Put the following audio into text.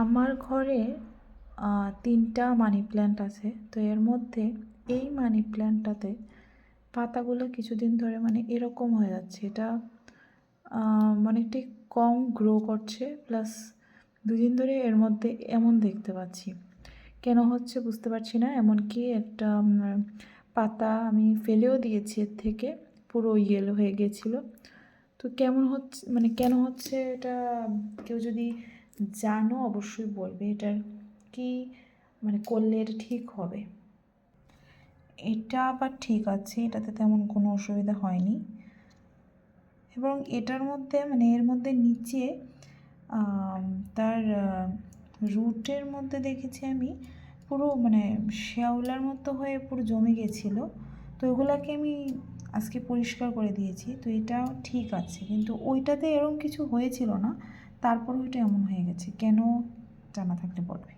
আমার ঘরে ৩টা মানি প্ল্যান্ট আছে। তো এর মধ্যে এই মানি প্ল্যান্টটাতে পাতাগুলো কিছুদিন ধরে মানে এরকম হয়ে যাচ্ছে। এটা মানে একটু কম গ্রো করছে, প্লাস ২ দিন ধরে এর মধ্যে এমন দেখতে পাচ্ছি। কেন হচ্ছে বুঝতে পারছি না। এমনকি একটা পাতা আমি ফেলেও দিয়েছি, এর থেকে পুরো ইয়েলো হয়ে গিয়েছিলো। তো কেমন হচ্ছে মানে কেন হচ্ছে এটা, কেউ যদি জানো অবশ্যই বলবে। এটার কি মানে করলে এটা ঠিক হবে? এটা আবার ঠিক আছে, এটাতে তেমন কোনো অসুবিধা হয়নি। এবং এটার মধ্যে মানে এর মধ্যে নিচে তার রুটের মধ্যে দেখেছি আমি পুরো মানে শ্যাওলার মতো হয়ে পুরো জমে গেছিলো। তো ওগুলাকে আমি আজকে পরিষ্কার করে দিয়েছি। তো এটাও ঠিক আছে, কিন্তু ওইটাতে এরকম কিছু হয়েছিল না, তারপর ওইটা এমন হয়ে গেছে। কেন জানা থাকলে বলবে।